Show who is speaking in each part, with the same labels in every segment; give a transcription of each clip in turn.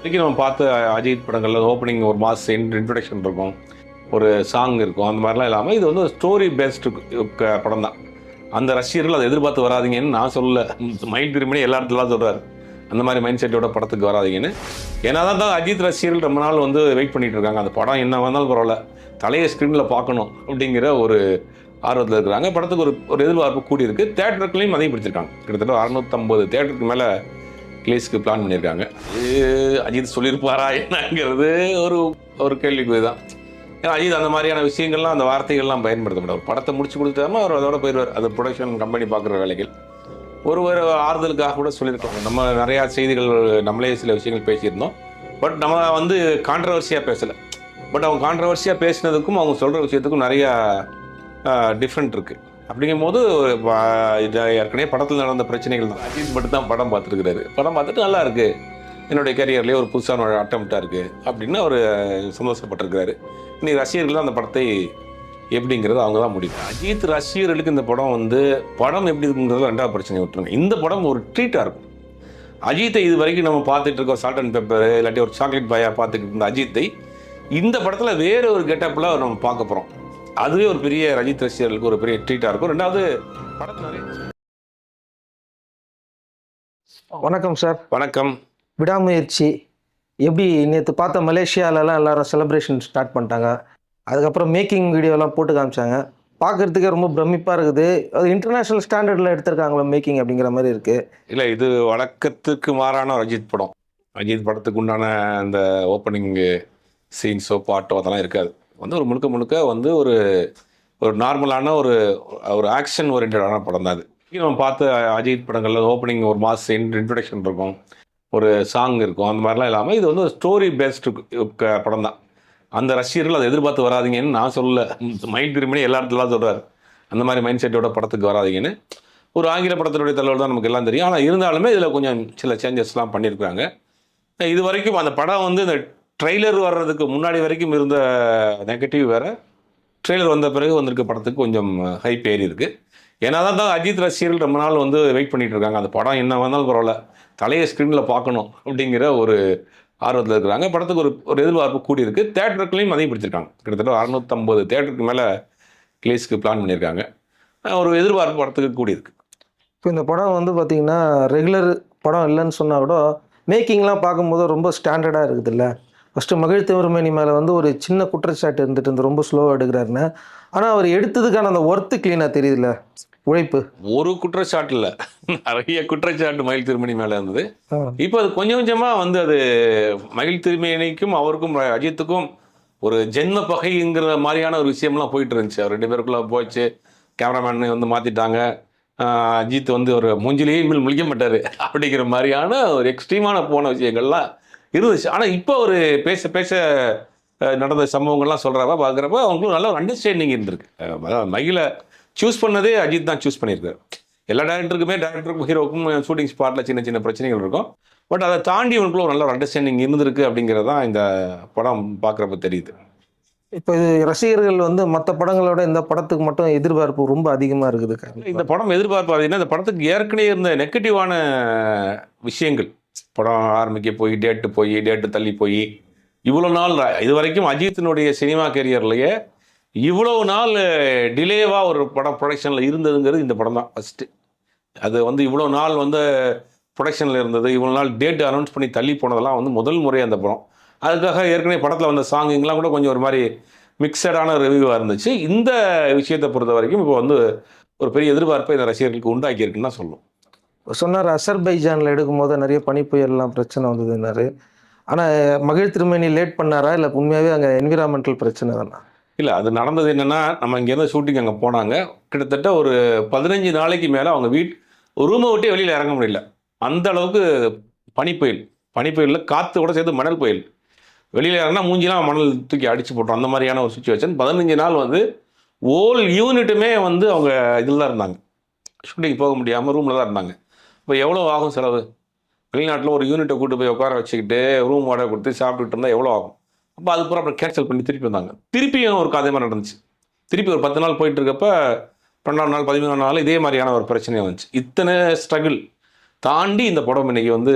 Speaker 1: இன்றைக்கி நம்ம பார்த்த அஜித் படங்களில் ஓப்பனிங் ஒரு மாஸ் இன்ட்ரடக்ஷன் இருக்கும், ஒரு சாங் இருக்கும். அந்த மாதிரிலாம் இல்லாமல் இது வந்து ஒரு ஸ்டோரி பேஸ்டு படம் தான். அந்த ரசிகர்கள் அதை எதிர்பார்த்து வராதிங்கன்னு நான் சொல்லலை, மைண்ட் திரும்பி எல்லா இடத்துலாம் சொல்கிறார். அந்த மாதிரி மைண்ட் செட்டோட படத்துக்கு வராதிங்கன்னு. ஏன்னா தான் அஜித் ரசிகர்கள் ரொம்ப நாள் வந்து வெயிட் பண்ணிகிட்டு இருக்காங்க. அந்த படம் என்ன வந்தாலும் பரவாயில்ல, தலையை ஸ்க்ரீனில் பார்க்கணும் அப்படிங்கிற ஒரு ஆர்வத்தில் இருக்கிறாங்க. படத்துக்கு ஒரு எதிர்பார்ப்பு கூடியிருக்கு. தேட்டருக்குலையும் அதையும் பிடிச்சிருக்காங்க. கிட்டத்தட்ட 650 தேட்டருக்கு மேலே ரிலீஸ்க்கு பிளான் பண்ணியிருக்காங்க. அஜித் சொல்லியிருப்பாரா என்னங்கிறது ஒரு கேள்விக்குறி தான். ஏன்னா அஜித் அந்த மாதிரியான விஷயங்கள்லாம், அந்த வார்த்தைகள்லாம் பயன்படுத்த மாட்டார். ஒரு படத்தை முடிச்சு கொடுத்தாருன்னா அவர் அதோட போயிடுவார். அது ப்ரொடக்ஷன் கம்பெனி பார்க்குற வேலைகள். ஒரு ஆறுதலுக்காக கூட சொல்லியிருக்கலாம். நம்ம நிறையா செய்திகள், நம்மளே சில விஷயங்கள் பேசியிருந்தோம். பட் நம்ம வந்து கான்ட்ரவர்சியாக பேசலை. பட் அவங்க கான்ட்ரவர்சியாக பேசினதுக்கும் அவங்க சொல்கிற விஷயத்துக்கும் நிறையா டிஃப்ரெண்ட் இருக்குது. அப்படிங்கும்போது இது ஏற்கனவே படத்தில் நடந்த பிரச்சனைகள் தான். அஜித் மட்டும் தான் படம் பார்த்துருக்கிறாரு. படம் பார்த்துட்டு நல்லா இருக்குது, என்னுடைய கரியர்லேயே ஒரு புதுசான ஒரு அட்டம்ப்டாக இருக்குது அப்படின்னு அவர் சந்தோஷப்பட்டிருக்கிறாரு. இன்னைக்கு ரசிகர்கள் தான் அந்த படத்தை எப்படிங்கிறது அவங்க தான் முடியும். அஜித் ரசிகர்களுக்கு இந்த படம் வந்து படம் எப்படி இருக்குங்கிறது ரெண்டாவது பிரச்சனை விட்டுருங்க. இந்த படம் ஒரு ட்ரீட்டாக இருக்கும். அஜித்தை இது வரைக்கும் நம்ம பார்த்துட்டு இருக்கோம், சால்ட் அண்ட் பெப்பர் இல்லாட்டி ஒரு சாக்லேட் பாயாக பார்த்துக்கிட்டு இருந்த அஜித்தை இந்த படத்தில் வேறு ஒரு கெட்டப்பில் நம்ம பார்க்க போகிறோம். அதுவே ஒரு பெரிய அஜித் ரசிகர்களுக்கு ஒரு பெரிய ட்ரீட்டாக இருக்கும். ரெண்டாவது படத்தில்
Speaker 2: வணக்கம் சார்.
Speaker 1: வணக்கம்.
Speaker 2: விடாமுயற்சி எப்படி நேற்று பார்த்த மலேசியாலலாம் எல்லாரும் செலிப்ரேஷன் ஸ்டார்ட் பண்ணிட்டாங்க. அதுக்கப்புறம் மேக்கிங் வீடியோலாம் போட்டு காமிச்சாங்க. பார்க்குறதுக்கே ரொம்ப பிரமிப்பாக இருக்குது. அது இன்டர்நேஷ்னல் ஸ்டாண்டர்டில் எடுத்திருக்காங்களோ மேக்கிங் அப்படிங்கிற மாதிரி இருக்குது.
Speaker 1: இல்லை, இது வழக்கத்துக்கு மாறான ஒரு அஜித் படம். அஜித் படத்துக்கு உண்டான அந்த ஓப்பனிங் சீன்ஸோ பாட்டோ அதெல்லாம் இருக்காது. வந்து ஒரு முழுக்க வந்து ஒரு நார்மலான ஒரு ஆக்ஷன் ஓரியன்டான படம் தான் அது. நம்ம பார்த்த அஜித் படங்களில் ஓப்பனிங் ஒரு மாஸ் இன்ட்ரடக்ஷன் இருக்கும், ஒரு சாங் இருக்கும். அந்த மாதிரிலாம் இல்லாமல் இது வந்து ஒரு ஸ்டோரி பேஸ்டு படம் தான். அந்த ரசிகர்கள் அதை எதிர்பார்த்து வராதிங்கன்னு நான் சொல்லலை, மைண்ட் திரும்பி எல்லா இடத்துலாம் சொல்கிறார். அந்த மாதிரி மைண்ட் செட்டோட படத்துக்கு வராதிங்கன்னு. ஒரு ஆங்கில படத்தினுடைய தலைவர் தான் நமக்கு எல்லாம் தெரியும். ஆனால் இருந்தாலுமே இதில் கொஞ்சம் சில சேஞ்சஸ்லாம் பண்ணியிருக்காங்க. இது வரைக்கும் அந்த படம் வந்து இந்த ட்ரெய்லர் வர்றதுக்கு முன்னாடி வரைக்கும் இருந்த நெகட்டிவ் வேறு, ட்ரெய்லர் வந்த பிறகு வந்திருக்க படத்துக்கு கொஞ்சம் ஹைப் ஏறி இருக்குது. ஏன்னா தான் அஜித் ரசிகர்கள் ரொம்ப நாள் வந்து வெயிட் பண்ணிகிட்டு இருக்காங்க. அந்த படம் என்ன வந்தாலும் பரவாயில்ல, தலையை ஸ்க்ரீனில் பார்க்கணும் அப்படிங்கிற ஒரு ஆர்வத்தில் இருக்கிறாங்க. படத்துக்கு ஒரு எதிர்பார்ப்பு கூடியிருக்கு. தேட்டருக்குலையும் அதையும் பிடிச்சிருக்காங்க. கிட்டத்தட்ட 650 தேட்டருக்கு மேலே ரிலீஸ்க்கு பிளான் பண்ணியிருக்காங்க. ஒரு எதிர்பார்ப்பு படத்துக்கு கூடியிருக்கு.
Speaker 2: இப்போ இந்த படம் வந்து பார்த்திங்கன்னா ரெகுலர் படம் இல்லைன்னு சொன்னால் கூட மேக்கிங்லாம் பார்க்கும்போது ரொம்ப ஸ்டாண்டர்டாக இருக்குது. இல்லை, ஃபஸ்ட்டு மகிழ் திருமேனி மேலே வந்து ஒரு சின்ன குற்றச்சாட்டு இருந்துட்டு இருந்து ரொம்ப ஸ்லோவாக எடுக்கிறாருன்னு. ஆனால் அவர் எடுத்ததுக்கான அந்த ஒர்த்து க்ளீனாக தெரியுதுல்ல, உழைப்பு.
Speaker 1: ஒரு குற்றச்சாட்டு இல்லை, நிறைய குற்றச்சாட்டு மகிழ் திருமணி மேலே இருந்தது. இப்போ அது கொஞ்சம் கொஞ்சமாக வந்து அது மகிழ் திருமேனிக்கும் அவருக்கும் அஜித்துக்கும் ஒரு ஜென்ம பகைங்கிற மாதிரியான ஒரு விஷயம்லாம் போயிட்டு இருந்துச்சு. அவர் 2 பேருக்குள்ளே போச்சு. கேமராமேன் வந்து மாற்றிட்டாங்க. அஜித் வந்து ஒரு மூஞ்சிலேயே இனிமேல் முழிக்க மாட்டார் அப்படிங்கிற மாதிரியான ஒரு எக்ஸ்ட்ரீமான போன விஷயங்கள்லாம் இருந்துச்சு. ஆனால் இப்போ ஒரு பேச நடந்த சம்பவங்கள்லாம் சொல்கிறப்ப பார்க்குறப்ப அவங்களுக்கும் நல்ல ஒரு அண்டர்ஸ்டாண்டிங் இருந்திருக்கு. அதாவது மகிழை சூஸ் பண்ணதே அஜித் தான் சூஸ் பண்ணியிருக்காரு. எல்லா டேரக்டருக்கும் ஹீரோக்கும் ஷூட்டிங் ஸ்பாட்டில் சின்ன பிரச்சனைகள் இருக்கும். பட் அதை தாண்டி அவங்களுக்குள்ள ஒரு நல்ல ஒரு அண்டர்ஸ்டாண்டிங் இருந்திருக்கு அப்படிங்கிறது தான் இந்த படம் பார்க்குறப்ப தெரியுது.
Speaker 2: இப்போ இது ரசிகர்கள் வந்து மற்ற படங்களோட இந்த படத்துக்கு மட்டும் எதிர்பார்ப்பு ரொம்ப அதிகமாக இருக்குது.
Speaker 1: இந்த படம் எதிர்பார்ப்பு பார்த்தீங்கன்னா இந்த படத்துக்கு ஏற்கனவே இருந்த நெகட்டிவான விஷயங்கள், படம் ஆரம்பிக்க டேட்டு தள்ளி போய் இவ்வளோ நாள், இது வரைக்கும் அஜித்தினுடைய சினிமா கேரியர்லேயே இவ்வளோ நாள் டிலேவாக ஒரு படம் ப்ரொடக்ஷனில் இருந்ததுங்கிறது இந்த படம் தான் ஃபஸ்ட்டு. அது வந்து இவ்வளோ நாள் வந்து ப்ரொடக்ஷனில் இருந்தது, இவ்வளோ நாள் டேட்டு அனௌன்ஸ் பண்ணி தள்ளி போனதெல்லாம் வந்து முதல் முறையாக அந்த படம். அதுக்காக ஏற்கனவே படத்தில் வந்த சாங்குங்கெலாம் கூட கொஞ்சம் ஒரு மாதிரி மிக்சடான ரிவ்யூவாக இருந்துச்சு. இந்த விஷயத்தை பொறுத்த வரைக்கும் இப்போ வந்து ஒரு பெரிய எதிர்பார்ப்பை இந்த ரசிகர்களுக்கு உண்டாக்கியிருக்குன்னு தான் சொல்லும்.
Speaker 2: சொன்னார் அசர்பைஜானில் எடுக்கும்போது நிறைய பனிப்புயல்லாம் பிரச்சனை வந்ததுன்னாரு. ஆனால் மகிழ் திருமேனி லேட் பண்ணாரா இல்லை உண்மையாகவே அங்கே என்விரான்மெண்டல் பிரச்சனை தானா?
Speaker 1: இல்லை, அது நடந்தது என்னென்னா, நம்ம இங்கேருந்து ஷூட்டிங் அங்கே போனாங்க. கிட்டத்தட்ட ஒரு 15 நாளைக்கு மேலே அவங்க ரூமை விட்டே வெளியில் இறங்க முடியல. அந்த அளவுக்கு பனிப்புயலில் காற்று கூட சேர்த்து மணல் புயல். வெளியில் இறங்கினா மூஞ்சிலாம் மணல் தூக்கி அடித்து போட்டோம். அந்த மாதிரியான ஒரு சுச்சுவேஷன். 15 நாள் வந்து ஓல் யூனிட்டுமே வந்து அவங்க இதில் தான் இருந்தாங்க, ஷூட்டிங் போக முடியாமல் ரூமில் தான் இருந்தாங்க. இப்போ எவ்வளோ ஆகும் செலவு? வெளிநாட்டில் ஒரு யூனிட்டை கூட்டு போய் உட்கார வச்சுக்கிட்டு ரூம் வாடகை கொடுத்து சாப்பிட்டுட்டு இருந்தால் எவ்வளோ ஆகும்? அப்போ அதுக்கப்புறம் அப்புறம் கேன்சல் பண்ணி திருப்பி வந்தாங்க. திருப்பியும் ஒரு கதை மாதிரி நடந்துச்சு. திருப்பி ஒரு 10 நாள் போயிட்டு இருக்கப்ப 12ஆம் நாள் 13ஆம் நாள் இதே மாதிரியான ஒரு பிரச்சனையாக வந்துச்சு. இத்தனை ஸ்ட்ரகிள் தாண்டி இந்த படம் இன்னைக்கு வந்து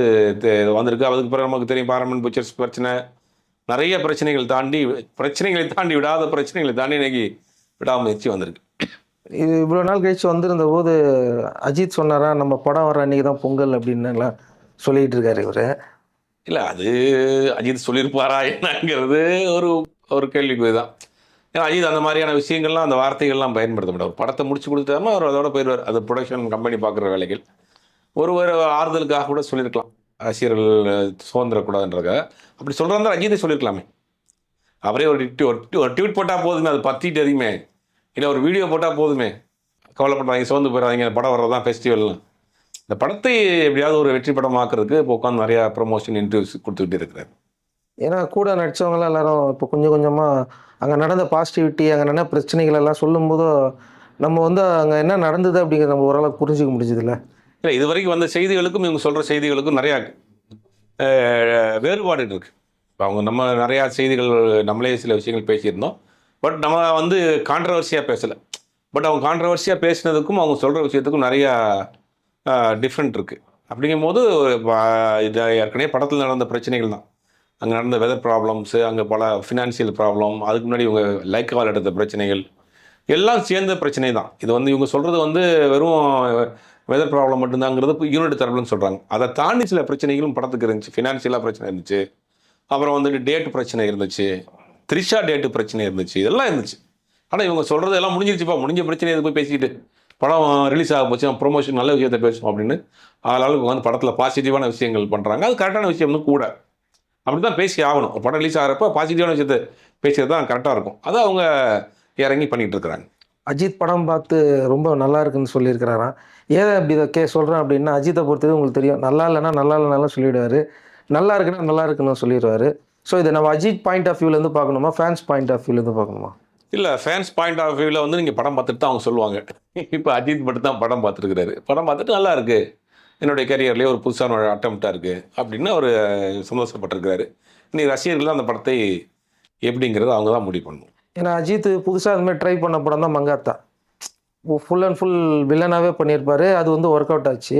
Speaker 1: வந்திருக்கு. அதுக்கு பிறகு நமக்கு தெரியும் பாரமன் பிக்சர்ஸ் பிரச்சனை, நிறைய பிரச்சனைகளை தாண்டி விடாத பிரச்சனைகளை தாண்டி இன்னைக்கு விடாமுயற்சி வந்திருக்கு.
Speaker 2: இது இவ்வளோ நாள் கழிச்சு வந்திருந்த போது அஜித் சொன்னாரா நம்ம படம் வர அன்றைக்கி தான் பொங்கல் அப்படின்னுலாம் சொல்லிகிட்டு இருக்காரு இவர்.
Speaker 1: இல்லை, அது அஜித் சொல்லியிருப்பாரா என்னங்கிறது ஒரு ஒரு கேள்விக்குறி தான். ஏன்னா அஜித் அந்த மாதிரியான விஷயங்கள்லாம், அந்த வார்த்தைகள்லாம் பயன்படுத்த மாட்டார். ஒரு படத்தை முடிச்சு கொடுத்தாருன்னா அவர் அதோட போயிடுவார். அது ப்ரொடக்ஷன் கம்பெனி பார்க்குற வேலைகள். ஒரு ஆறுதலுக்காக கூட சொல்லியிருக்கலாம், ரசிகர்கள் சுதந்திரக்கூடாதுன்றதுக்காக. அப்படி சொல்கிறாங்க அஜித்தை சொல்லியிருக்கலாமே. அவரே ஒரு ட்வீட் போட்டால் போதுமே, அது பத்திட்டு அதிகமே. இல்லை ஒரு வீடியோ போட்டால் போதுமே, கவலைப்படுறாங்க, சோர்ந்து போயிடாதீங்க, படம் வர்றதான் ஃபெஸ்டிவல்லாம். இந்த படத்தை எப்படியாவது ஒரு வெற்றி படமாக்குறதுக்கு இப்போ உட்காந்து நிறையா ப்ரொமோஷன் இன்டர்வியூஸ் கொடுத்துக்கிட்டு இருக்கிறார்.
Speaker 2: ஏன்னா கூட நடித்தவங்களாம் எல்லாரும் இப்போ கொஞ்சம் கொஞ்சமாக அங்கே நடந்த பாசிட்டிவிட்டி, அங்கே நடந்த பிரச்சனைகள் எல்லாம் சொல்லும்போது நம்ம வந்து அங்கே என்ன நடந்தது அப்படிங்கிறத நம்ம ஓரளவுக்கு புரிஞ்சிக்க முடிஞ்சதில்ல.
Speaker 1: இல்லை, இது வரைக்கும் வந்த செய்திகளுக்கும் இவங்க சொல்கிற செய்திகளுக்கும் நிறையா வேறுபாடு இருக்குது. அவங்க நம்ம நிறையா செய்திகள் நம்மளே சில விஷயங்கள் பேசியிருந்தோம். பட் நம்ம வந்து கான்ட்ரவர்சியாக பேசலை. பட் அவங்க கான்ட்ரவர்சியாக பேசினதுக்கும் அவங்க சொல்கிற விஷயத்துக்கும் நிறையா டிஃப்ரெண்ட் இருக்குது. அப்படிங்கும்போது இது ஏற்கனவே படத்தில் நடந்த பிரச்சனைகள் தான். அங்கே நடந்த வெதர் ப்ராப்ளம்ஸு, அங்கே பல ஃபினான்ஷியல் ப்ராப்ளம், அதுக்கு முன்னாடி இவங்க லைக் கால் எடுத்த பிரச்சனைகள் எல்லாம் சேர்ந்த பிரச்சனை தான். இது வந்து இவங்க சொல்கிறது வந்து வெறும் வெதர் ப்ராப்ளம் மட்டும்தாங்கிறது யூனிட் தரப்புன்னு சொல்கிறாங்க. அதை தாண்டி சில பிரச்சனைகளும் படத்துக்கு இருந்துச்சு. ஃபினான்ஷியலாக பிரச்சனை இருந்துச்சு, அப்புறம் வந்துட்டு டேட்டு பிரச்சனை இருந்துச்சு, த்ரிஷா டேட்டு பிரச்சனை இருந்துச்சு, இதெல்லாம் இருந்துச்சு. ஆனால் இவங்க சொல்கிறது எல்லாம் முடிஞ்சிருச்சுப்பா, முடிஞ்ச பிரச்சனை இது போய் பேசிக்கிட்டு படம் ரிலீஸ் ஆக போச்சு, ப்ரொமோஷன் நல்ல விஷயத்தை பேசுவோம் அப்படின்னு ஆளாளுக்கு வந்து படத்தில் பாசிட்டிவான விஷயங்கள் பண்ணுறாங்க. அது கரெக்டான விஷயம்னு கூட. அப்படி தான் பேசி ஆகணும். ஒரு படம் ரிலீஸ் ஆகிறப்ப பாசிட்டிவான விஷயத்தை பேசுறது தான் கரெக்டாக இருக்கும். அதை அவங்க இறங்கி பண்ணிகிட்டு இருக்கிறாங்க.
Speaker 2: அஜித் படம் பார்த்து ரொம்ப நல்லா இருக்குன்னு சொல்லியிருக்கிறாராம். ஏன் அப்படி இதை சொல்கிறேன் அப்படின்னா, அஜித்தை பொறுத்தது உங்களுக்கு தெரியும், நல்லா இல்லைன்னா நல்லா இல்லைனாலும் சொல்லிவிடுவார், நல்லா இருக்குன்னா நல்லா இருக்குன்னு சொல்லிடுவார். ஸோ இதை நம்ம அஜித் பாயிண்ட் ஆஃப் வியூலேருந்து பார்க்கணுமா, ஃபேன்ஸ் பாயிண்ட் ஆஃப் வியூலேருந்து பார்க்கணுமா?
Speaker 1: இல்லை, ஃபேன்ஸ் பாயிண்ட் ஆஃப் வியூவில் வந்து நீங்கள் படம் பார்த்துட்டு தான் அவங்க சொல்லுவாங்க. இப்போ அஜித் மட்டும் தான் படம் பார்த்துருக்கிறாரு. படம் பார்த்துட்டு நல்லா இருக்குது, என்னுடைய கரியர்லேயே ஒரு புதுசான ஒரு அட்டம்ப்டாக இருக்குது அப்படின்னு அவர் சந்தோஷப்பட்டிருக்கிறாரு. இன்னைக்கு ரசிகர்கள் அந்த படத்தை எப்படிங்கிறது அவங்க தான் முடிவு பண்ணணும்.
Speaker 2: ஏன்னா அஜித் புதுசாக அது மாதிரி ட்ரை பண்ண படம் தான் மங்காத்தா. ஃபுல் அண்ட் ஃபுல் வில்லனாகவே பண்ணியிருப்பார். அது வந்து ஒர்க் அவுட் ஆச்சு.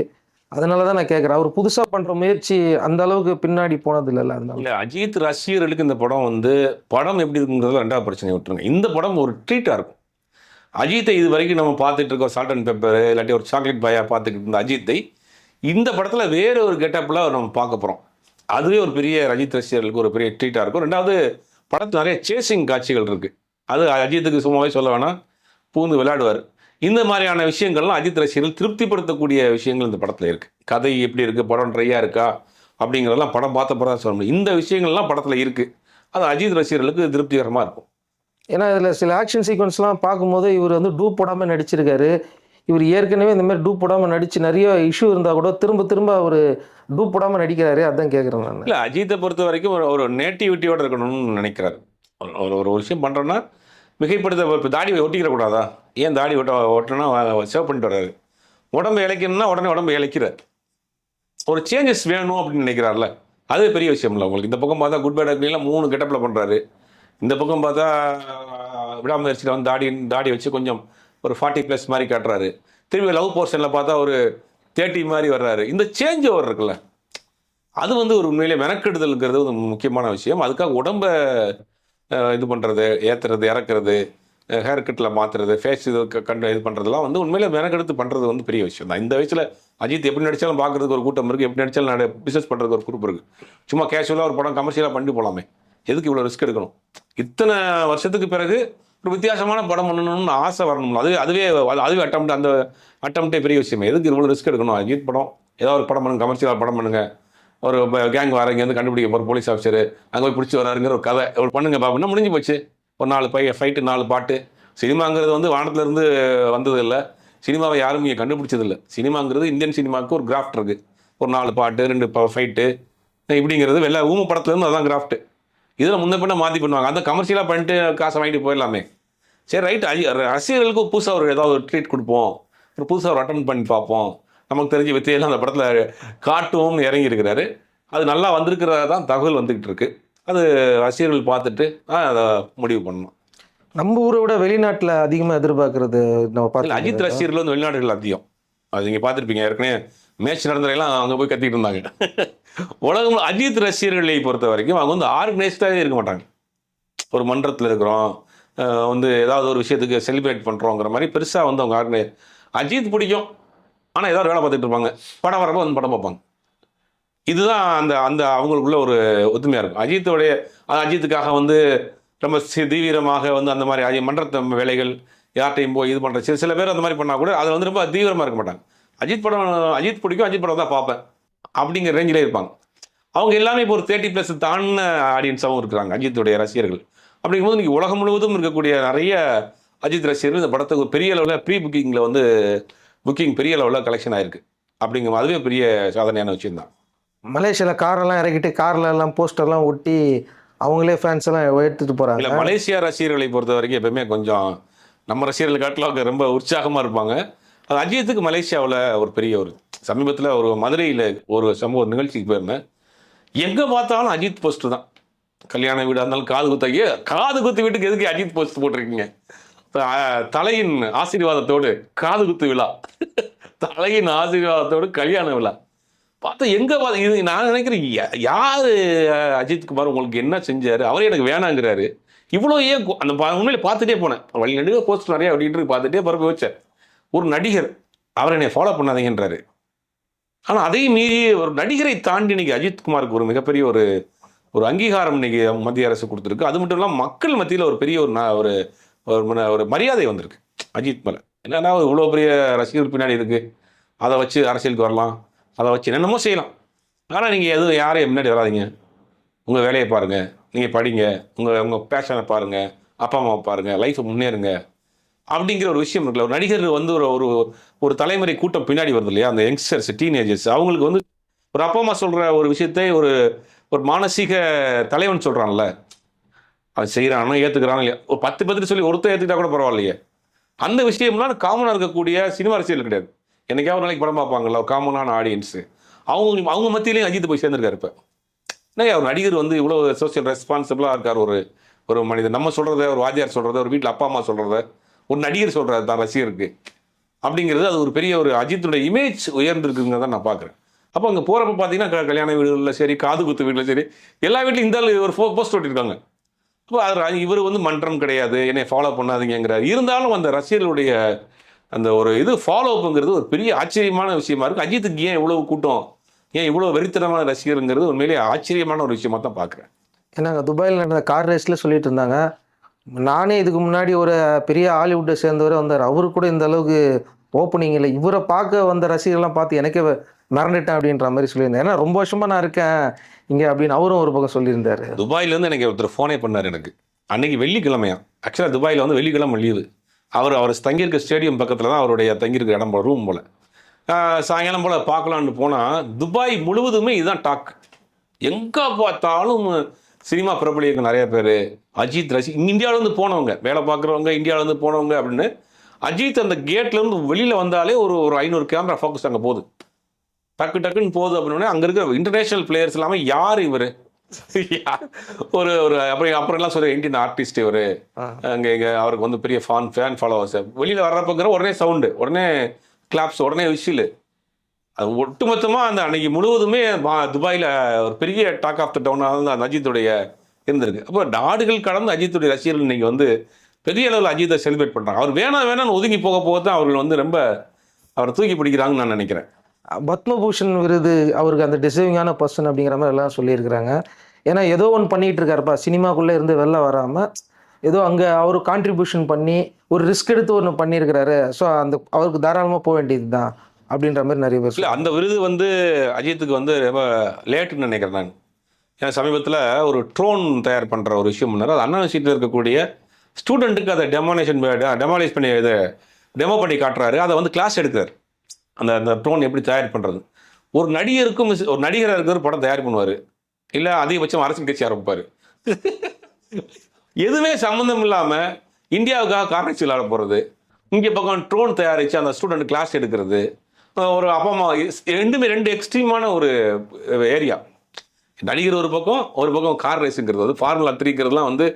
Speaker 2: அதனால தான் நான் கேட்குறேன், அவர் புதுசாக பண்ணுற முயற்சி அந்த அளவுக்கு பின்னாடி போனது இல்லைல்ல. அதனால
Speaker 1: இல்லை, அஜித் ரசிகர்களுக்கு இந்த படம் வந்து படம் எப்படி இருக்குங்கிறது ரெண்டாவது பிரச்சனை விட்டுருங்க. இந்த படம் ஒரு ட்ரீட்டாக இருக்கும். அஜித்தை இது வரைக்கும் நம்ம பார்த்துட்டு இருக்கோம், சால்ட் அண்ட் பெப்பர் இல்லாட்டி ஒரு சாக்லேட் பாயாக பார்த்துக்கிட்டு இருந்த அஜித்தை இந்த படத்தில் வேறு ஒரு கெட்டப்பில் நம்ம பார்க்க போகிறோம். அதுவே ஒரு பெரிய அஜித் ரசிகர்களுக்கு ஒரு பெரிய ட்ரீட்டாக இருக்கும். ரெண்டாவது, படத்தில் நிறைய சேசிங் காட்சிகள் இருக்குது. அது அஜித்துக்கு சும்மாவே சொல்ல வேணாம், பூந்து விளையாடுவார். இந்த மாதிரியான விஷயங்கள்லாம் அஜித் ரசிகர்கள் திருப்திப்படுத்தக்கூடிய விஷயங்கள் இந்த படத்தில் இருக்குது. கதை எப்படி இருக்குது, படம் ட்ரையாக இருக்கா அப்படிங்கிறதெல்லாம் படம் பார்த்த பிறகு சொல்ல முடியும். இந்த விஷயங்கள்லாம் படத்தில் இருக்குது. அது அஜித் ரசிகர்களுக்கு திருப்திகரமாக இருக்கும்.
Speaker 2: ஏன்னா இதில் சில ஆக்ஷன் சீக்வன்ஸ்லாம் பார்க்கும்போது இவர் வந்து டூப் போடாமல் நடிச்சிருக்காரு. இவர் ஏற்கனவே இந்த மாதிரி டூப் போடாமல் நடித்து நிறைய இஷ்யூ இருந்தால் கூட திரும்ப திரும்ப அவர் டூப் போடாமல் நடிக்கிறாரு. அதான் கேட்குறேன் நான்.
Speaker 1: இல்லை, அஜித்தை பொறுத்த வரைக்கும் ஒரு நேட்டிவிட்டியோடு இருக்கணும்னு நினைக்கிறாரு. ஒரு விஷயம் பண்ணுறோன்னா மிகைப்படுத்த. இப்போ தாடி ஒட்டிக்கிறக்கூடாதா? ஏன் தாடி ஓட்டணும்னா சேவ் பண்ணிட்டு வர்றாரு. உடம்பு இழைக்கணும்னா உடனே உடம்பு இழைக்கிறார். ஒரு சேஞ்சஸ் வேணும் அப்படின்னு நினைக்கிறார்ல, அது பெரிய விஷயம் இல்லை உங்களுக்கு. இந்த பக்கம் பார்த்தா குட் பேட் அக்னிலாம் 3 கெட்டப்பில் பண்ணுறாரு. இந்த பக்கம் பார்த்தா விடாமுயற்சியில் வந்து தாடி வச்சு கொஞ்சம் ஒரு 40+ மாதிரி காட்டுறாரு. திரும்பி லவ் போர்ஷனில் பார்த்தா ஒரு 30 மாதிரி வர்றாரு. இந்த சேஞ்ச் ஓவர் இருக்குல்ல, அது வந்து ஒரு உண்மையிலே மெனக்கெடுதல்ங்கிறது ஒரு முக்கியமான விஷயம். அதுக்காக உடம்பை இது பண்ணுறது, ஏற்றுறது, இறக்குறது, ஹேர் கட்டில் மாற்றுறது, ஃபேஸ் இது இது பண்ணுறதுலாம் வந்து உண்மையிலே மெனக்கெடுத்து பண்ணுறது வந்து பெரிய விஷயம் தான். இந்த வயசில் அஜித் எப்படி நடித்தாலும் பார்க்குறதுக்கு ஒரு கூட்டம் இருக்குது, எப்படி நடித்தாலும் பிஸ்னஸ் பண்ணுறதுக்கு ஒரு குரூப் இருக்குது. சும்மா கேஷுவலாக ஒரு படம் கமர்ஷியலாக பண்ணி போகலாமே, எதுக்கு இவ்வளோ ரிஸ்க் எடுக்கணும்? இத்தனை வருஷத்துக்கு பிறகு ஒரு வித்தியாசமான படம் பண்ணணும்னு ஆசை வரணும்ல, அதுவே அந்த அட்டம்ப்டே பெரிய விஷயம். எதுக்கு இவ்வளோ ரிஸ்க் எடுக்கணும்? அஜித் படம் ஏதாவது ஒரு படம் பண்ணுங்க, கமர்ஷியலாக படம் பண்ணுங்கள், ஒரு கேங் வர இங்கேருந்து கண்டுபிடிக்க போகிற போலீஸ் ஆஃபீஸர் அங்கே போய் பிடிச்சி வராருங்கிற ஒரு கதை ஒரு பண்ணுங்க பாப்புன்னா முடிஞ்சு போச்சு. ஒரு 4 ஃபைட்டு 4 பாட்டு. சினிமாங்கிறது வந்து வானத்துலேருந்து வந்தது இல்லை, சினிமாவை யாரும் இங்கே கண்டுபிடிச்சதில்லை. சினிமாங்கிறது இந்தியன் சினிமாவுக்கு ஒரு கிராஃப்ட் இருக்குது. ஒரு 4 பாட்டு 2 ஃபைட்டு இப்படிங்கிறது வெள்ளை ஊம படத்துலேருந்து அதான் கிராஃப்ட்டு. இதில் முன்ன பின்ன மாற்றி பண்ணுவாங்க. அந்த கமர்ஷியலாக பண்ணிட்டு காசை வாங்கிட்டு போயிடலாமே. சரி ரைட், ரசிகர்களுக்கு புதுசாக ஒரு ஏதாவது ஒரு ட்ரீட் கொடுப்போம், ஒரு புதுசாக ஒரு அட்டன் பண்ணி பார்ப்போம், நமக்கு தெரிஞ்ச வித்தையெல்லாம் அந்த படத்தில் காட்டுவோம்னு இறங்கி இருக்கிறாரு. அது நல்லா வந்திருக்கிறதா தான் தகவல் வந்துக்கிட்டு இருக்கு. அது ரசிகர்கள் பார்த்துட்டு அதை முடிவு பண்ணணும்.
Speaker 2: நம்ம ஊரை விட வெளிநாட்டில் அதிகமாக எதிர்பார்க்கறது நம்ம பார்த்து.
Speaker 1: அஜித் ரசிகர்கள் வந்து வெளிநாடுகள் அதிகம். அது நீங்கள் பார்த்துருப்பீங்க. ஏற்கனவே மேட்ச் நடந்ததெல்லாம் அங்கே போய் கத்திட்டு இருந்தாங்க. உலகம் அஜித் ரசிகர்களை பொறுத்த வரைக்கும் அவங்க வந்து ஆர்கனைஸ்டாகவே இருக்க மாட்டாங்க. ஒரு மன்றத்தில் இருக்கிறோம், வந்து ஏதாவது ஒரு விஷயத்துக்கு செலிப்ரேட் பண்ணுறோங்கிற மாதிரி பெருசாக வந்து அவங்க அஜித் பிடிக்கும், ஆனால் ஏதாவது வேலை பார்த்துட்டு இருப்பாங்க. படம் வரப்போ வந்து படம் பார்ப்பாங்க. இதுதான் அந்த அந்த அவங்களுக்குள்ள ஒரு ஒத்துமையாக இருக்கும். அஜித்துக்காக வந்து ரொம்ப தீவிரமாக வந்து அந்த மாதிரி மன்றத்த வேலைகள் யார்ட்டையும் போய் இது பண்ணுற சில பேர் அந்த மாதிரி பண்ணால் கூட அதில் வந்து ரொம்ப தீவிரமாக இருக்க மாட்டாங்க. அஜித் பிடிக்கும், அஜித் படம் தான் பார்ப்பேன் அப்படிங்கிற ரேஞ்சிலே இருப்பாங்க. அவங்க எல்லாமே இப்போ ஒரு 30+ தாண்டின ஆடியன்ஸாகவும் இருக்கிறாங்க அஜித்துடைய ரசிகர்கள். அப்படிங்கும்போது இன்றைக்கி உலகம் முழுவதும் இருக்கக்கூடிய நிறைய அஜித் ரசிகர்கள் இந்த படத்துக்கு பெரிய அளவில் ப்ரீ புக்கிங்கில் வந்து புக்கிங் பெரிய அளவில் கலெக்ஷன் ஆகிருக்கு. அப்படிங்கும் அதுவே பெரிய சாதனையான விஷயம் தான்.
Speaker 2: மலேசியாவில் காரெல்லாம் இறக்கிட்டு காரில் எல்லாம் போஸ்டர்லாம் ஒட்டி அவங்களே ஃபேன்ஸ் எல்லாம் எடுத்துகிட்டு போகிறாங்க.
Speaker 1: இல்லை, மலேசியா ரசிகர்களை பொறுத்த வரைக்கும் எப்பவுமே கொஞ்சம் நம்ம ரசிகர்கள் காட்டிலும் அவங்க ரொம்ப உற்சாகமாக இருப்பாங்க. அது அஜித்துக்கு மலேசியாவில் ஒரு பெரிய ஒரு சமீபத்தில் ஒரு மதுரையில் ஒரு சம்பவ நிகழ்ச்சிக்கு போயிருந்தேன். எங்கே பார்த்தாலும் அஜித் போஸ்டர் தான். கல்யாண வீடாக இருந்தாலும் காது குத்து வீட்டுக்கு எதுக்கு அஜித் போஸ்ட் போட்டிருக்கீங்க? தலையின் ஆசீர்வாதத்தோடு காது குத்து விழா, தலையின் ஆசீர்வாதத்தோடு கல்யாண விழா பார்த்தா எங்கே இது நான் நினைக்கிறேன், யார் அஜித் குமார் உங்களுக்கு என்ன செஞ்சார்? அவரே எனக்கு வேணாங்கிறாரு. இவ்வளோ ஏன் அந்த உண்மையில பார்த்துட்டே போனேன். வழி நடுக போஸ்ட் நிறையா அப்படின்ட்டு பார்த்துட்டே பரப்பி வச்சேன். ஒரு நடிகர் அவர் என்னை ஃபாலோ பண்ணாதீங்கன்றாரு. ஆனால் அதையும் மீறி ஒரு நடிகரை தாண்டி இன்னைக்கு அஜித் குமாருக்கு ஒரு மிகப்பெரிய ஒரு அங்கீகாரம் இன்னைக்கு மத்திய அரசு கொடுத்துருக்கு. அது மட்டும் இல்லாமல் மக்கள் மத்தியில் ஒரு பெரிய ஒரு மரியாதை வந்திருக்கு அஜித் மேலே. என்னன்னா இவ்வளோ பெரிய ரசிகர் பின்னாடி இருக்குது, அதை வச்சு அரசியலுக்கு வரலாம், அதை வச்சு என்னென்னமோ செய்யலாம். ஆனால் நீங்கள் எதுவும் யாரையும் முன்னாடி வராதிங்க, உங்கள் வேலையை பாருங்கள், நீங்கள் படிங்க, உங்கள் பேஷனை பாருங்கள், அப்பா அம்மாவை பாருங்கள், லைஃப்பை முன்னேறுங்க அப்படிங்கிற ஒரு விஷயம் இருக்குல்ல. ஒரு நடிகர் வந்து ஒரு தலைமுறை கூட்டம் பின்னாடி வருது இல்லையா, அந்த யங்ஸ்டர்ஸ், டீனேஜர்ஸ், அவங்களுக்கு வந்து ஒரு அப்பா அம்மா சொல்கிற ஒரு விஷயத்தை ஒரு மானசீக தலைவன் சொல்கிறான்ல, அது செய்கிறானோ ஏற்றுக்கிறானோ இல்லையா, ஒரு 10 பேருக்கு சொல்லி ஒருத்தர் ஏற்றுக்கிட்டா கூட பரவாயில்லையே. அந்த விஷயம்லாம் காமனாக இருக்கக்கூடிய சினிமா அரசியல் கிடையாது. என்னைக்காவது ஒரு நாளைக்கு படம் பார்ப்பாங்கல்ல ஒரு காமனான ஆடியன்ஸு, அவங்க மத்தியிலையும் அஜித் போய் சேர்ந்துருக்காரு. இப்போ என்ன ஒரு நடிகர் வந்து இவ்வளோ சோசியல் ரெஸ்பான்சிபிளாக இருக்கார். ஒரு மனிதர் நம்ம சொல்கிறத, ஒரு வாத்தியார் சொல்கிறத, ஒரு வீட்டில் அப்பா அம்மா சொல்கிறத ஒரு நடிகர் சொல்கிறாரு தான் ரசிகருக்கு அப்படிங்கிறது, அது ஒரு பெரிய ஒரு அஜித்துடைய இமேஜ் உயர்ந்திருக்குங்க தான் நான் பார்க்குறேன். அப்போ அங்கே போகிறப்ப பார்த்தீங்கன்னா கல்யாண வீடுகளில் சரி, காது குத்து வீட்டில் சரி, எல்லா வீட்லையும் இந்த ஒரு போஸ்ட் ஓட்டிருக்காங்க. அப்போ அது இவர் வந்து மன்றம் கிடையாது, என்னை ஃபாலோ பண்ணாதீங்கிறார். இருந்தாலும் அந்த ரசிகர்களுடைய அந்த ஒரு ஃபாலோ அப்புங்கிறது ஒரு பெரிய ஆச்சரியமான விஷயமா இருக்குது. அஜித்துக்கு ஏன் இவ்வளோ கூட்டம், ஏன் இவ்வளோ வெறித்தனமான ரசிகருங்கிறது உண்மையிலேயே ஆச்சரியமான ஒரு விஷயமா தான் பார்க்குறேன்.
Speaker 2: ஏன்னா துபாயில் நடந்த கார் ரேஸில் சொல்லிட்டு இருந்தாங்க, நானே இதுக்கு முன்னாடி ஒரு பெரிய ஹாலிவுட்டை சேர்ந்தவரை வந்தார், அவரு கூட இந்த அளவுக்கு ஓப்பனிங் இல்லை, இவரை பார்க்க வந்த ரசிகர்லாம் பார்த்து எனக்கே மறந்துட்டேன் அப்படின்ற மாதிரி சொல்லியிருந்தேன். ஏன்னா ரொம்ப வருஷமாக நான் இருக்கேன் இங்கே அப்படின்னு அவரும் ஒரு பக்கம் சொல்லியிருந்தார்.
Speaker 1: துபாயிலேருந்து எனக்கு ஒருத்தர் ஃபோனே பண்ணார். எனக்கு அன்னைக்கு வெள்ளிக்கிழமையா, ஆக்சுவலாக துபாயில் வந்து வெள்ளிக்கிழமை லீவு. அவர் தங்கியிருக்க ஸ்டேடியம் பக்கத்தில் தான் அவருடைய தங்கியிருக்க இடம் போல், ரூம் போல். சாயங்காலம் போல் பார்க்கலான்னு போனால் துபாய் முழுவதுமே இதுதான் டாக். எங்கே பார்த்தாலும் சினிமா பிரபலியர்கள் நிறைய பேர் அஜித் இந்தியாவிலேருந்து போனவங்க, வேலை பார்க்குறவங்க, இந்தியாவிலேருந்து போனவங்க அப்படின்னு அஜித் அந்த கேட்லேருந்து வெளியில் வந்தாலே ஒரு 500 கேமரா ஃபோக்கஸ் அங்கே போகுது. டக்குன்னு போகுது அப்படின்னா அங்கே இருக்கிற இன்டர்நேஷ்னல் பிளேயர்ஸ் இல்லாமல் யார் இவர் அப்புறம் எல்லாம் சொல்ற இந்தியன் ஆர்டிஸ்ட் இவர், அங்கே அவருக்கு வந்து பெரிய ஃபேன் ஃபாலோவர்ஸ். வெளியில் வர்றப்பங்கிற உடனே சவுண்டு, உடனே கிளாப்ஸ், உடனே விசில். அது ஒட்டுமொத்தமாக அந்த அன்னைக்கு முழுவதுமே துபாயில் ஒரு பெரிய டாக் ஆஃப் த டவுனாக வந்து அந்த அஜித்துடைய இருந்திருக்கு. அப்போ நாடுகள் கடந்து அஜித்துடைய ரசிகர்கள் இன்னைக்கு வந்து பெரிய அளவில் அஜித்தை செலிப்ரேட் பண்ணுறாங்க. அவர் வேணாம்னு ஒதுங்கி போக தான் அவர்கள் வந்து ரொம்ப அவரை தூக்கி பிடிக்கிறாங்கன்னு நான் நினைக்கிறேன்.
Speaker 2: பத்மபூஷன் விருது அவருக்கு அந்த டிசர்விங்கான பர்சன் அப்படிங்கிற மாதிரி எல்லாம் சொல்லியிருக்கிறாங்க. ஏன்னா ஏதோ ஒன்று பண்ணிகிட்டு இருக்காருப்பா, சினிமாக்குள்ளே இருந்து வெளில வராமல் ஏதோ அங்கே அவர் கான்ட்ரிபியூஷன் பண்ணி ஒரு ரிஸ்க் எடுத்து ஒன்று பண்ணியிருக்கிறாரு. ஸோ அவருக்கு தாராளமாக போக வேண்டியது தான் அப்படின்ற மாதிரி நிறைய பேர்.
Speaker 1: இல்லை, அந்த விருது வந்து அஜித்துக்கு வந்து ரொம்ப லேட்டுன்னு நினைக்கிறேன் நான். ஏன்னா சமீபத்தில் ஒரு ட்ரோன் தயார் பண்ணுற ஒரு விஷயம் பண்ணார். அது அண்ணா யூனிவர்சிட்டியில் இருக்கக்கூடிய ஸ்டூடெண்ட்டுக்கு அதை டெமாலிஷ் பண்ணி டெமோ பண்ணி காட்டுறாரு. அதை வந்து கிளாஸ் எடுக்கிறார், அந்த ட்ரோன் எப்படி தயார் பண்ணுறது. ஒரு நடிகராக இருக்கிற படம் தயார் பண்ணுவார், இல்லை அதிகபட்சம் அரசியல் கட்சி ஆரம்பிப்பார். எதுவுமே சம்மந்தம் இல்லாமல் இந்தியாவுக்காக கார்னெக்ஸ் விளையாட போகிறது, இங்கே பக்கம் ட்ரோன் தயாரித்து அந்த ஸ்டூடெண்ட் கிளாஸ் எடுக்கிறது, ஒரு அப்பா அம்மா ரெண்டு எக்ஸ்ட்ரீமான ஒரு ஏரியா. நடிகர் ஒரு பக்கம் கார் ரேஸுங்கிறது வந்து ஃபார்முலா 3ங்கிறதுலாம் வந்து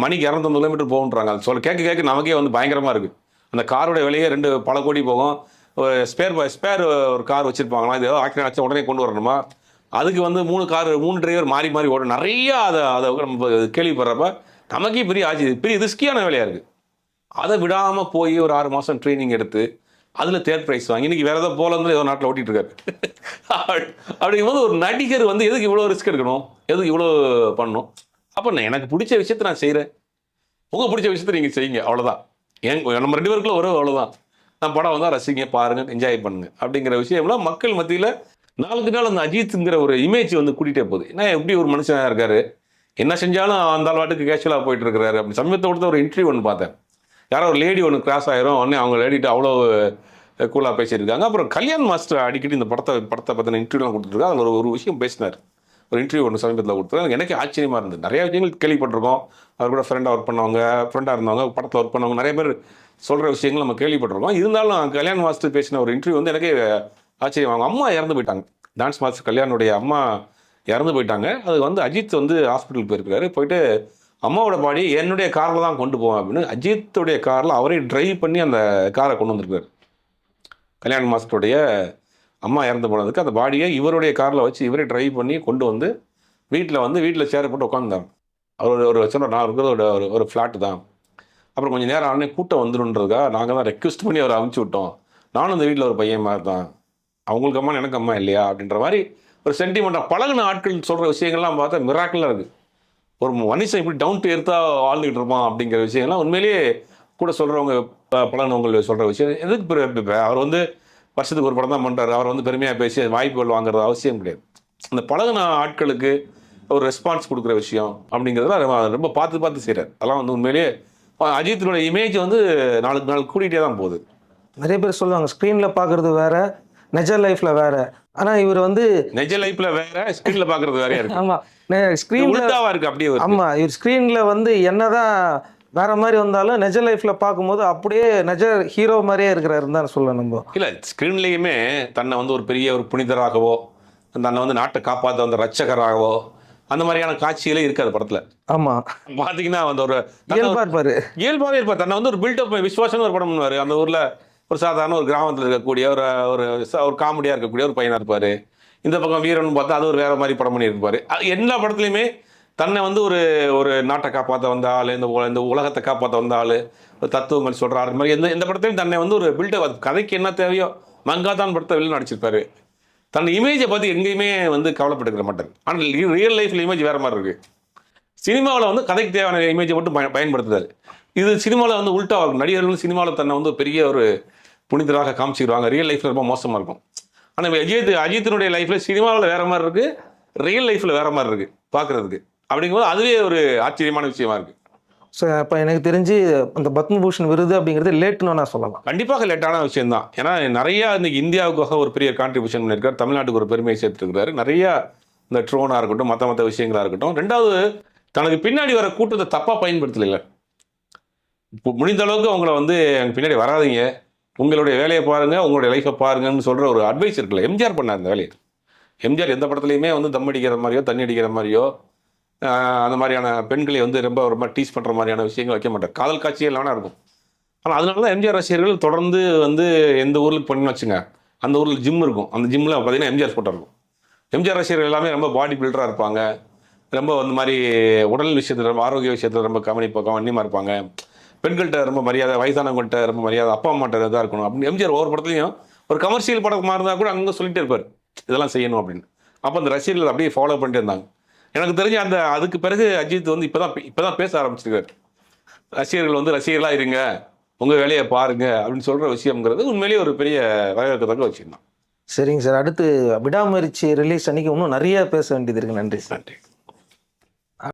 Speaker 1: மணிக்கு 250 கிலோமீட்டர் போகுன்றாங்க. அது கேட்க நமக்கே வந்து பயங்கரமாக இருக்குது. அந்த காரோட விலையே பல கோடி போகும். ஸ்பேர் ஒரு கார் வச்சுருப்பாங்களா, இது ஏதோ ஆக்சிடென்ட் ஆச்சா உடனே கொண்டு வரணுமா, அதுக்கு வந்து 3 டிரைவர் மாறி மாறி ஓடும். நிறையா அதை நம்ம கேள்விப்படுறப்ப நமக்கே பெரிய ஆச்சு, பெரிய ரிஸ்கியான வேலையாக இருக்குது. அதை விடாமல் போய் ஒரு 6 மாதம் ட்ரைனிங் எடுத்து அதில் தேர்ட் ப்ரைஸ் வாங்கி இன்னைக்கு வேறு ஏதோ போலந்து ஏதோ நாட்டில் ஓட்டிகிட்டு இருக்காரு. அப்படிங்கும்போது ஒரு நடிகர் வந்து எதுக்கு இவ்வளோ ரிஸ்க் எடுக்கணும், எதுக்கு இவ்வளோ பண்ணணும்? அப்போ எனக்கு பிடிச்ச விஷயத்தை நான் செய்கிறேன், உங்களுக்கு பிடிச்ச விஷயத்தை நீங்கள் செய்யுங்க, அவ்வளோதான். நம்ம 2 பேருக்குள்ள உறவு அவ்வளோதான். நான் படம் வந்தால் ரசிங்க, பாருங்கள், என்ஜாய் பண்ணுங்க அப்படிங்கிற விஷயம்லாம் மக்கள் மத்தியில் நாளுக்கு நாள் அந்த அஜித்துங்கிற ஒரு இமேஜ் வந்து கூட்டிகிட்டே போகுது. ஏன்னா எப்படி ஒரு மனுஷனாக இருக்காரு, என்ன செஞ்சாலும் அந்த வாட்டுக்கு கேஷுவலாக போயிட்டு இருக்கிறாரு. அப்படி சமயத்தை கொடுத்த ஒரு இன்டர்வியூ ஒன்று பார்த்தேன். யாரோ ஒரு லேடி ஒன்று கிராஸ் ஆயிரும், உடனே அவங்க லேடிட்டு அவ்வளோ கூலாக பேசியிருக்காங்க. அப்புறம் கல்யாண் மாஸ்டர் அடிக்கடி இந்த படத்தை பற்றின இன்டர்வியூலாம் கொடுத்துருக்காங்க. அதில் ஒரு விஷயம் பேசினார், ஒரு இன்டர்வியூ ஒன்று சமீபத்தில் கொடுத்துருக்காங்க. எனக்கு ஆச்சரியமாக இருந்தது. நிறைய விஷயங்கள் கேள்விப்பட்டிருக்கோம், அவர் கூட ஃப்ரெண்டாக இருந்தவங்க, படத்தில் ஒர்க் பண்ணவங்க நிறைய பேர் சொல்கிற விஷயங்கள் நம்ம கேள்விப்பட்டிருக்கோம். இருந்தாலும் கல்யாண் மாஸ்டர் பேசின ஒரு இன்டர்வியூ வந்து எனக்கே ஆச்சரியம். அவங்க அம்மா இறந்து போயிட்டாங்க, டான்ஸ் மாஸ்டர் கல்யாணுடைய அம்மா இறந்து போயிட்டாங்க. அது வந்து அஜித் வந்து ஹாஸ்பிட்டலுக்கு போயிருக்காரு. போயிட்டு அம்மாவோட பாடி என்னுடைய காரில் தான் கொண்டு போவேன் அப்படின்னு அஜித்துடைய காரில் அவரே டிரைவ் பண்ணி அந்த காரை கொண்டு வந்திருக்காரு. கல்யாண் மாஸ்டருடைய அம்மா இறந்து போனதுக்கு அந்த பாடியை இவருடைய காரில் வச்சு இவரே டிரைவ் பண்ணி கொண்டு வந்து வீட்டில் சேர போட்டு உட்காந்துட்டாங்க. அவர் ஒரு சொன்ன நான் இருக்கிறது ஒரு ஃப்ளாட்டு தான். அப்புறம் கொஞ்சம் நேரம் ஆனே கூட்டம் வந்துடுன்றதுக்காக நாங்கள் தான் ரெக்வெஸ்ட் பண்ணி அவரை அனுப்பிச்சி விட்டோம். நானும் இந்த வீட்டில் ஒரு பையன் மாதிரி தான், அவங்களுக்கு அம்மா எனக்கு அம்மா இல்லையா அப்படின்ற மாதிரி ஒரு சென்டிமெண்ட்டாக பழகின ஆட்கள் சொல்கிற விஷயங்கள்லாம் பார்த்தா மிராக்கிளாக இருக்குது. ஒரு மனுஷன் இப்படி டவுன் டு எர்த்தாக வாழ்ந்துகிட்டு இருப்பான் அப்படிங்கிற விஷயம்லாம் உண்மையிலேயே கூட சொல்கிறவங்க பழகினவங்க சொல்கிற விஷயம். எதுக்கு அவர் வந்து வருஷத்துக்கு ஒரு படம் தான் பண்ணுறாரு, அவர் வந்து பெருமையாக பேசி வாய்ப்புகள் வாங்குறது அவசியம் கிடையாது. அந்த பழகின ஆட்களுக்கு ஒரு ரெஸ்பான்ஸ் கொடுக்குற விஷயம் அப்படிங்கிறதுலாம் ரொம்ப பார்த்து செய்கிறார். அதெல்லாம் வந்து உண்மையிலேயே அஜித்தினோட இமேஜ் வந்து நாளுக்கு நாள் கூட்டிகிட்டே தான் போகுது.
Speaker 2: நிறைய பேர் சொல்லுவாங்க ஸ்க்ரீனில் பார்க்குறது வேற, நிஜ லைஃப்பில் வேற. ஆனால் இவர் வந்து
Speaker 1: நிஜ லைஃப்பில் வேற, ஸ்க்ரீனில் பார்க்குறது வேறையா இருக்கு.
Speaker 2: ஆமாம், ஸ்க்ரீனில்
Speaker 1: இருக்குது அப்படியே.
Speaker 2: ஆமாம், இவர் ஸ்க்ரீனில் வந்து என்னதான் வேற மாதிரி வந்தாலும் நிஜ லைஃப்பில் பார்க்கும்போது அப்படியே நிஜ ஹீரோ மாதிரியே இருக்கிறாருன்னு தான் சொல்ல நம்ம.
Speaker 1: இல்லை, ஸ்க்ரீன்லேயுமே தன்னை வந்து ஒரு பெரிய ஒரு புனிதராகவோ, தன்னை வந்து நாட்டை காப்பாற்ற வந்த ரட்சகராகவோ அந்த மாதிரியான காட்சிகளே இருக்காது படத்தில்.
Speaker 2: ஆமாம்,
Speaker 1: பார்த்தீங்கன்னா வந்து ஒரு
Speaker 2: இயல்பாகவே
Speaker 1: இருப்பார். தன்னை வந்து ஒரு பில்டப் விஸ்வாசம் ஒரு படம் பண்ணுவார். அந்த ஊரில் ஒரு சாதாரண ஒரு கிராமத்தில் இருக்கக்கூடிய ஒரு காமெடியாக இருக்கக்கூடிய ஒரு பையனாக இருப்பார். இந்த பக்கம் வீரன் பார்த்தா அது ஒரு வேறு மாதிரி படம் பண்ணியிருப்பார். எல்லா படத்துலையுமே தன்னை வந்து ஒரு நாட்டை காப்பாற்ற வந்த ஆள், இந்த உலகத்தை காப்பாற்ற வந்த ஆள், ஒரு தத்துவங்கள் சொல்கிற ஆள் மாதிரி எந்த படத்துலையும் தன்னை வந்து ஒரு பில்டப், கதைக்கு என்ன தேவையோ மங்காதான் படத்தை வெளியில் நடிச்சிருப்பாரு. தன் இமேஜை பார்த்து எங்கேயுமே வந்து கவலைப்பட்டுக்கிற மாட்டார். ஆனால் ரியல் லைஃப்பில் இமேஜ் வேறு மாதிரி இருக்குது. சினிமாவில் வந்து கதைக்கு தேவையான இமேஜை மட்டும் பயன்படுத்துறாரு. இது சினிமாவில் வந்து உல்ட்டா இருக்கும். நடிகர்கள் சினிமாவில் தன்னை வந்து பெரிய ஒரு புனிதராக காமிச்சிடுவாங்க, ரியல் லைஃப்பில் ரொம்ப மோசமாக இருக்கும். ஆனால் அஜித்தினுடைய லைஃப்பில் சினிமாவில் வேறு மாதிரி இருக்குது, ரியல் லைஃப்பில் வேறு மாதிரி இருக்குது பார்க்குறதுக்கு. அப்படிங்கும்போது அதுவே ஒரு ஆச்சரியமான விஷயமா இருக்குது.
Speaker 2: ஸோ அப்போ எனக்கு தெரிஞ்சு அந்த பத்மபூஷன் விருது அப்படிங்கிறது லேட்டுன்னு நான் சொல்லலாம்.
Speaker 1: கண்டிப்பாக லேட்டான விஷயம் தான். ஏன்னா நிறையா இன்னைக்கு இந்தியாவுக்காக ஒரு பெரிய கான்ட்ரிபியூஷன் பண்ணியிருக்காரு, தமிழ்நாட்டுக்கு ஒரு பெருமையை சேர்த்துருக்கிறாரு. நிறையா இந்த ட்ரோனாக இருக்கட்டும், மற்ற விஷயங்களாக இருக்கட்டும். ரெண்டாவது, தனக்கு பின்னாடி வர கூட்டத்தை தப்பாக பயன்படுத்தலை. இப்போ முடிந்த அளவுக்கு அவங்கள வந்து எனக்கு பின்னாடி வராதிங்க, உங்களுடைய வேலையை பாருங்கள், உங்களுடைய லைஃப்பை பாருங்கன்னு சொல்கிற ஒரு அட்வைஸ் இருக்குல்ல. எம்ஜிஆர் பண்ணார் அந்த வேலையை. எம்ஜிஆர் எந்த படத்துலையுமே வந்து தம் அடிக்கிற மாதிரியோ தண்ணி அடிக்கிற மாதிரியோ அந்த மாதிரியான பெண்களை வந்து ரொம்ப டீஸ் பண்ணுற மாதிரியான விஷயங்கள் வைக்க மாட்டார். காதல் காட்சிகள் வேணா இருக்கும். ஆனால் அதனால தான் எம்ஜிஆர் ரசிகர்கள் தொடர்ந்து வந்து எந்த ஊருக்கு பண்ணி வச்சுங்க, அந்த ஊரில் ஜிம் இருக்கும், அந்த ஜிம்மில் பார்த்தீங்கன்னா எம்ஜிஆர் ஃபோட்டோ இருக்கும். எம்ஜிஆர் ரசிகர்கள் எல்லாமே ரொம்ப பாடி பில்டராக இருப்பாங்க, ரொம்ப அந்த மாதிரி உடல் விஷயத்தில் ரொம்ப ஆரோக்கிய விஷயத்தில் ரொம்ப கவனிப்பாக இருப்பாங்க. பெண்கள்கிட்ட ரொம்ப மரியாதை, வயசானவங்கள்ட்ட ரொம்ப மரியாதை, அப்பா அம்மாட்ட இதாக இருக்கணும் அப்படின்னு எம்ஜிஆர் ஒவ்வொரு படத்துலையும் ஒரு கமர்ஷியல் படமாக இருந்தால் கூட அங்கே சொல்லிட்டே இருப்பார் இதெல்லாம் செய்யணும் அப்படின்னு. அப்போ அந்த ரசிகர்கள் அப்படியே ஃபாலோ பண்ணிட்டு இருந்தாங்க. எனக்கு தெரிஞ்ச அதுக்கு பிறகு அஜித் வந்து இப்போதான் பேச ஆரம்பிச்சிருக்காரு. ரசிகர்கள் வந்து ரசிகர்களாக இருங்க, உங்கள் வேலையை பாருங்க அப்படின்னு சொல்கிற விஷயம்ங்கிறது உண்மையிலேயே ஒரு பெரிய வரவேற்கத்தக்க விஷயம் தான்.
Speaker 2: சரிங்க சார், அடுத்து விடாமுயற்சி ரிலீஸ் அன்னைக்கு இன்னும் நிறைய பேச வேண்டியது இருக்குது. நன்றி.